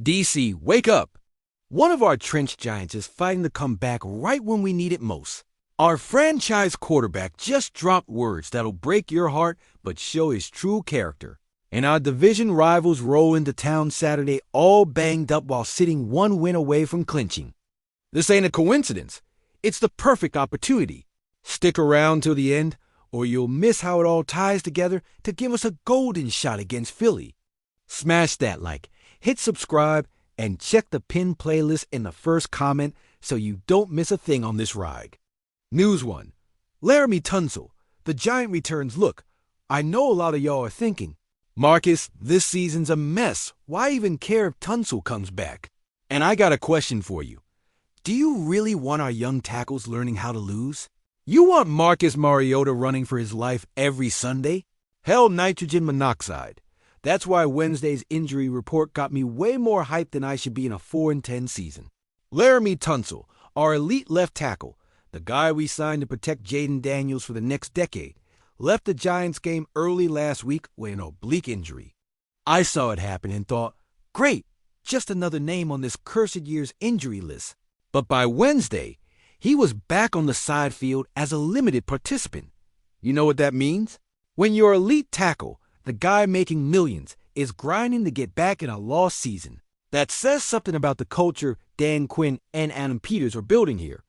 DC, wake up! One of our trench giants is fighting to come back right when we need it most. Our franchise quarterback just dropped words that'll break your heart but show his true character. And our division rivals roll into town Saturday all banged up while sitting one win away from clinching. This ain't a coincidence. It's the perfect opportunity. Stick around till the end, or you'll miss how it all ties together to give us a golden shot against Philly. Smash that like, hit subscribe, and check the pinned playlist in the first comment so you don't miss a thing on this ride. News 1. Laremy Tunsil, the Giant returns. Look, I know a lot of y'all are thinking, Marcus, this season's a mess. Why even care if Tunsil comes back? And I got a question for you. Do you really want our young tackles learning how to lose? You want Marcus Mariota running for his life every Sunday? Hell, nitrogen monoxide. That's why Wednesday's injury report got me way more hyped than I should be in a 4-10 season. Laremy Tunsil, our elite left tackle, the guy we signed to protect Jayden Daniels for the next decade, left the Giants game early last week with an oblique injury. I saw it happen and thought, great, just another name on this cursed year's injury list. But by Wednesday, he was back on the side field as a limited participant. You know what that means? When your elite tackle, the guy making millions, is grinding to get back in a lost season, that says something about the culture Dan Quinn and Adam Peters are building here.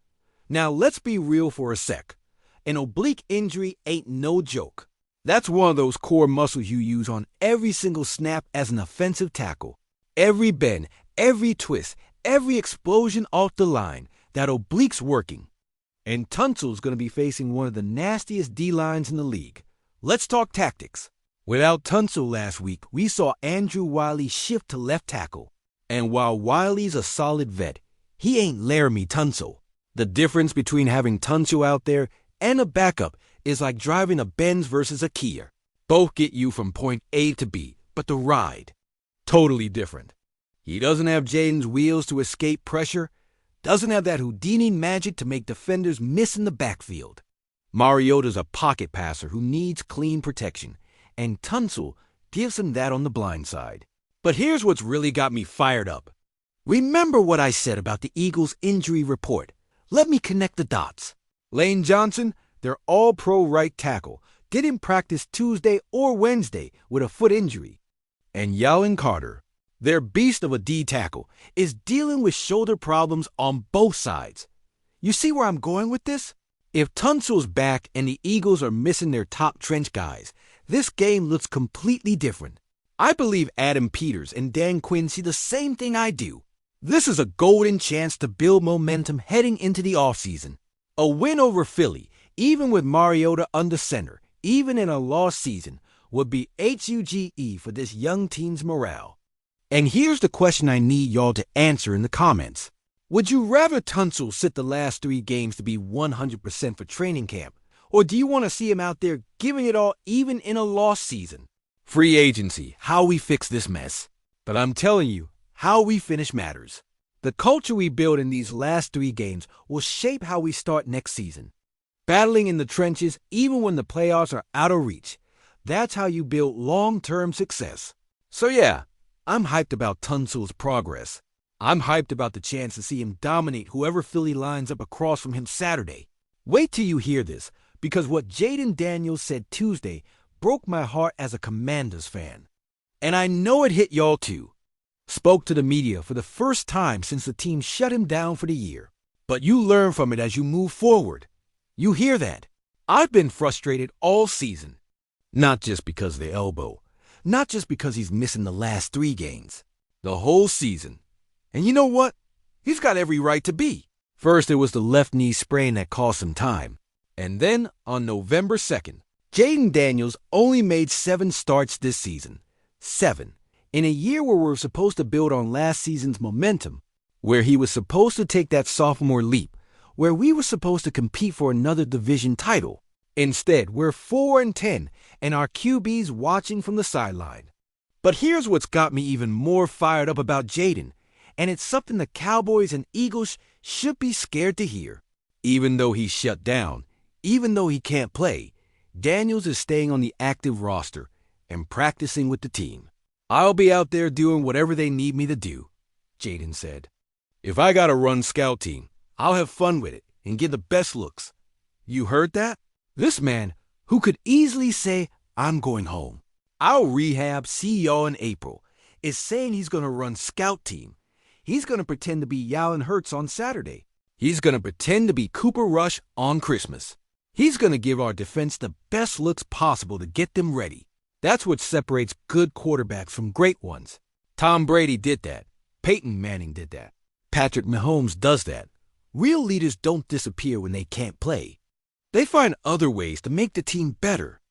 Now let's be real for a sec. An oblique injury ain't no joke. That's one of those core muscles you use on every single snap as an offensive tackle. Every bend, every twist, every explosion off the line, that oblique's working. And Tunsil's going to be facing one of the nastiest D-lines in the league. Let's talk tactics. Without Tunsil last week, we saw Andrew Wiley shift to left tackle. And while Wiley's a solid vet, he ain't Laremy Tunsil. The difference between having Tunsil out there and a backup is like driving a Benz versus a Kia. Both get you from point A to B, but the ride, totally different. He doesn't have Jayden's wheels to escape pressure, doesn't have that Houdini magic to make defenders miss in the backfield. Mariota's a pocket passer who needs clean protection, and Tunsil gives him that on the blind side. But here's what's really got me fired up. Remember what I said about the Eagles' injury report. Let me connect the dots. Lane Johnson, their all-pro right tackle, didn't practice Tuesday or Wednesday with a foot injury. And Yalen Carter, their beast of a D tackle, is dealing with shoulder problems on both sides. You see where I'm going with this? If Tunsil's back and the Eagles are missing their top trench guys, this game looks completely different. I believe Adam Peters and Dan Quinn see the same thing I do. This is a golden chance to build momentum heading into the offseason. A win over Philly, even with Mariota under center, even in a lost season, would be HUGE for this young team's morale. And here's the question I need y'all to answer in the comments. Would you rather Tunsil sit the last 3 games to be 100% for training camp? Or do you want to see him out there giving it all even in a lost season? Free agency, how we fix this mess. But I'm telling you, how we finish matters. The culture we build in these last 3 games will shape how we start next season. Battling in the trenches even when the playoffs are out of reach. That's how you build long-term success. So yeah, I'm hyped about Tunsil's progress. I'm hyped about the chance to see him dominate whoever Philly lines up across from him Saturday. Wait till you hear this, because what Jayden Daniels said Tuesday broke my heart as a Commanders fan. And I know it hit y'all too. Spoke to the media for the first time since the team shut him down for the year. But you learn from it as you move forward. You hear that? I've been frustrated all season. Not just because of the elbow. Not just because he's missing the last 3 games. The whole season. And you know what? He's got every right to be. First, it was the left knee sprain that cost him time. And then, on November 2nd, Jayden Daniels only made 7 starts this season. 7. In a year where we're supposed to build on last season's momentum, where he was supposed to take that sophomore leap, where we were supposed to compete for another division title. Instead, we're 4-10, and our QB's watching from the sideline. But here's what's got me even more fired up about Jayden, and it's something the Cowboys and Eagles should be scared to hear. Even though he's shut down, even though he can't play, Daniels is staying on the active roster and practicing with the team. I'll be out there doing whatever they need me to do. Jayden said. "If I gotta run scout team, I'll have fun with it and get the best looks." You heard that? This man, who could easily say, "I'm going home, I'll rehab, see y'all in April," is saying he's gonna run scout team. He's gonna pretend to be Jalen Hurts on Saturday. He's gonna pretend to be Cooper Rush on Christmas. He's gonna give our defense the best looks possible to get them ready. That's what separates good quarterbacks from great ones. Tom Brady did that. Peyton Manning did that. Patrick Mahomes does that. Real leaders don't disappear when they can't play. They find other ways to make the team better.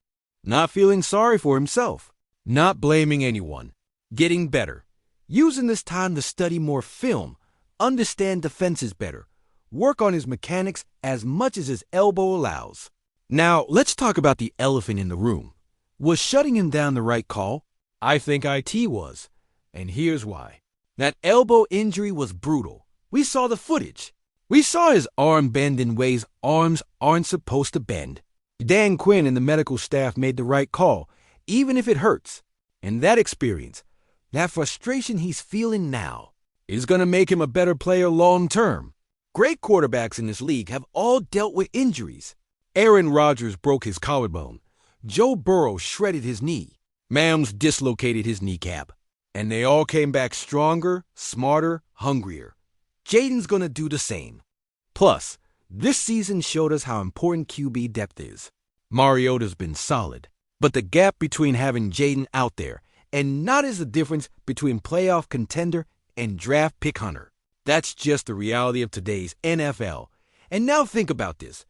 Not feeling sorry for himself. Not blaming anyone. Getting better. Using this time to study more film, understand defenses better, work on his mechanics as much as his elbow allows. Now, let's talk about the elephant in the room. Was shutting him down the right call? I think IT was. And here's why. That elbow injury was brutal. We saw the footage. We saw his arm bend in ways arms aren't supposed to bend. Dan Quinn and the medical staff made the right call, even if it hurts. And that experience, that frustration he's feeling now, is going to make him a better player long term. Great quarterbacks in this league have all dealt with injuries. Aaron Rodgers broke his collarbone. Joe Burrow shredded his knee. Mams dislocated his kneecap. And they all came back stronger, smarter, hungrier. Jayden's going to do the same. Plus, this season showed us how important QB depth is. Mariota's been solid, but the gap between having Jayden out there and not is the difference between playoff contender and draft pick hunter. That's just the reality of today's NFL. And now think about this.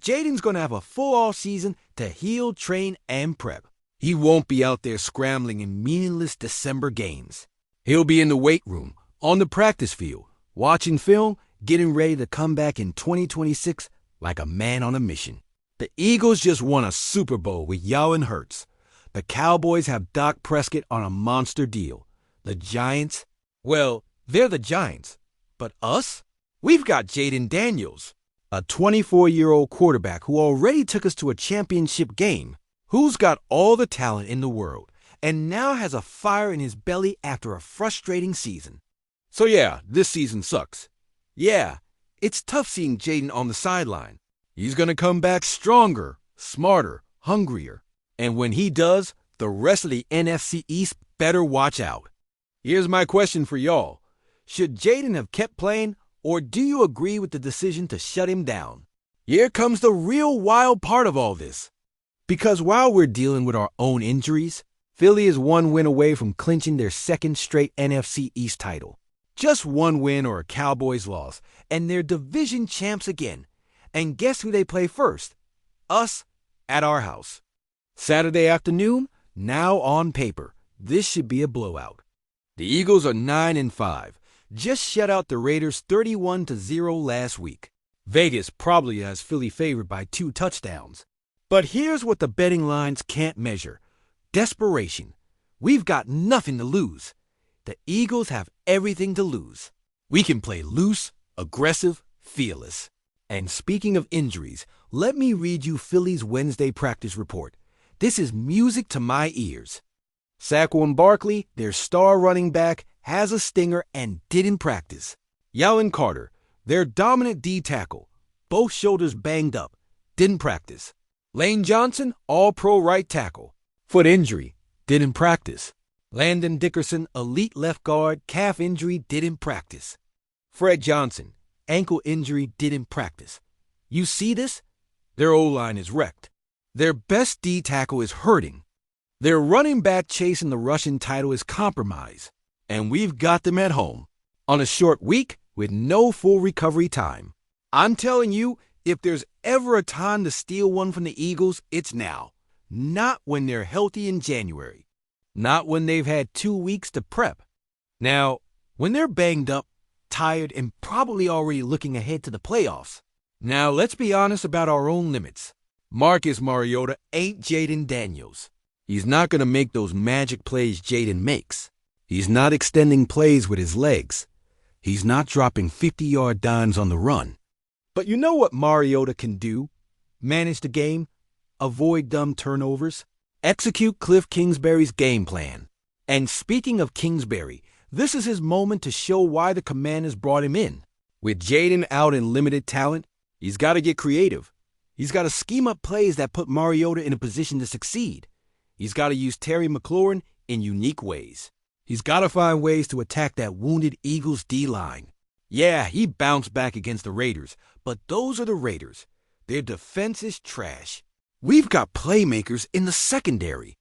Jayden's going to have a full off-season to heal, train, and prep. He won't be out there scrambling in meaningless December games. He'll be in the weight room, on the practice field, watching film, getting ready to come back in 2026 like a man on a mission. The Eagles just won a Super Bowl with Jalen Hurts. The Cowboys have Dak Prescott on a monster deal. The Giants, well, they're the Giants. But us? We've got Jayden Daniels, a 24-year-old quarterback who already took us to a championship game, who's got all the talent in the world and now has a fire in his belly after a frustrating season. So yeah, this season sucks. Yeah, it's tough seeing Jayden on the sideline. He's going to come back stronger, smarter, hungrier. And when he does, the rest of the NFC East better watch out. Here's my question for y'all. Should Jayden have kept playing, or do you agree with the decision to shut him down? Here comes the real wild part of all this. Because while we're dealing with our own injuries, Philly is one win away from clinching their second straight NFC East title. Just one win or a Cowboys loss, and they're division champs again. And guess who they play first? Us, at our house. Saturday afternoon, now on paper, this should be a blowout. The Eagles are 9-5. Just shut out the Raiders 31-0 last week. Vegas probably has Philly favored by 2 touchdowns. But here's what the betting lines can't measure. Desperation. We've got nothing to lose. The Eagles have everything to lose. We can play loose, aggressive, fearless. And speaking of injuries, let me read you Philly's Wednesday practice report. This is music to my ears. Saquon Barkley, their star running back, has a stinger and didn't practice. Jalen Carter, their dominant D-tackle, both shoulders banged up, didn't practice. Lane Johnson, all-pro right tackle, foot injury, didn't practice. Landon Dickerson, elite left guard, calf injury, didn't practice. Fred Johnson, ankle injury, didn't practice. You see this? Their O-line is wrecked. Their best D-tackle is hurting. Their running back chasing the Russian title is compromised. And we've got them at home, on a short week with no full recovery time. I'm telling you, if there's ever a time to steal one from the Eagles, it's now. Not when they're healthy in January. Not when they've had 2 weeks to prep. Now, when they're banged up, tired, and probably already looking ahead to the playoffs. Now, let's be honest about our own limits. Marcus Mariota ain't Jayden Daniels. He's not going to make those magic plays Jayden makes. He's not extending plays with his legs. He's not dropping 50-yard dimes on the run. But you know what Mariota can do? Manage the game, avoid dumb turnovers, execute Cliff Kingsbury's game plan. And speaking of Kingsbury, This is his moment to show why the Commanders brought him in. With Jayden out and limited talent, he's got to get creative. He's got to scheme up plays that put Mariota in a position to succeed. He's got to use Terry McLaurin in unique ways. He's got to find ways to attack that wounded Eagles D-line. Yeah, he bounced back against the Raiders, but those are the Raiders. Their defense is trash. We've got playmakers in the secondary.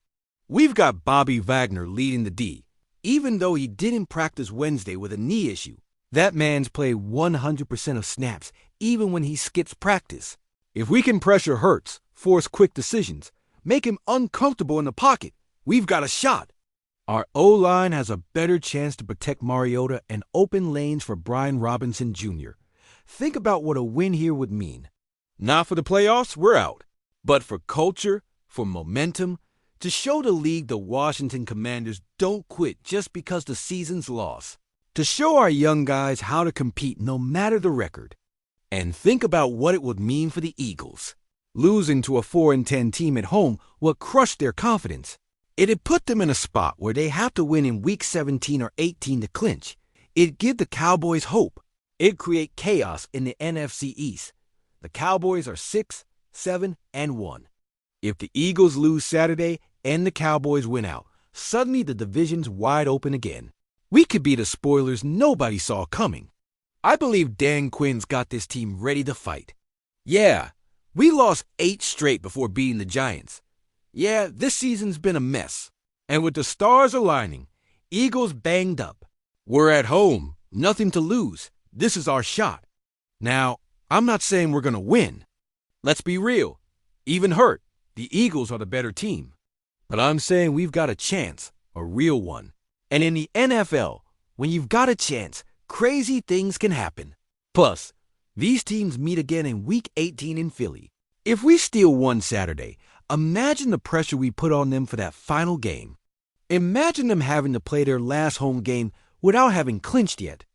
We've got Bobby Wagner leading the D. Even though he didn't practice Wednesday with a knee issue, that man's played 100% of snaps, even when he skips practice. If we can pressure Hurts, force quick decisions, make him uncomfortable in the pocket, we've got a shot. Our O-line has a better chance to protect Mariota and open lanes for Brian Robinson Jr. Think about what a win here would mean. Not for the playoffs, we're out. But for culture, for momentum, to show the league the Washington Commanders don't quit just because the season's lost. To show our young guys how to compete no matter the record. And think about what it would mean for the Eagles. Losing to a 4-10 team at home would crush their confidence. It'd put them in a spot where they have to win in week 17 or 18 to clinch. It'd give the Cowboys hope. It'd create chaos in the NFC East. The Cowboys are 6-7-1. If the Eagles lose Saturday and the Cowboys win out, suddenly the division's wide open again. We could be the spoilers nobody saw coming. I believe Dan Quinn's got this team ready to fight. Yeah, we lost 8 straight before beating the Giants. Yeah, this season's been a mess. And with the stars aligning, Eagles banged up. We're at home, nothing to lose. This is our shot. Now, I'm not saying we're going to win. Let's be real. Even hurt, the Eagles are the better team. But I'm saying we've got a chance, a real one. And in the NFL, when you've got a chance, crazy things can happen. Plus, these teams meet again in Week 18 in Philly. If we steal one Saturday, imagine the pressure we put on them for that final game. Imagine them having to play their last home game without having clinched yet.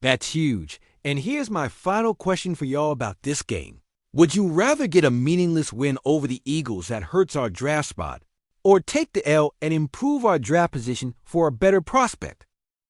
That's huge. And here's my final question for y'all about this game. Would you rather get a meaningless win over the Eagles that hurts our draft spot, or take the L and improve our draft position for a better prospect?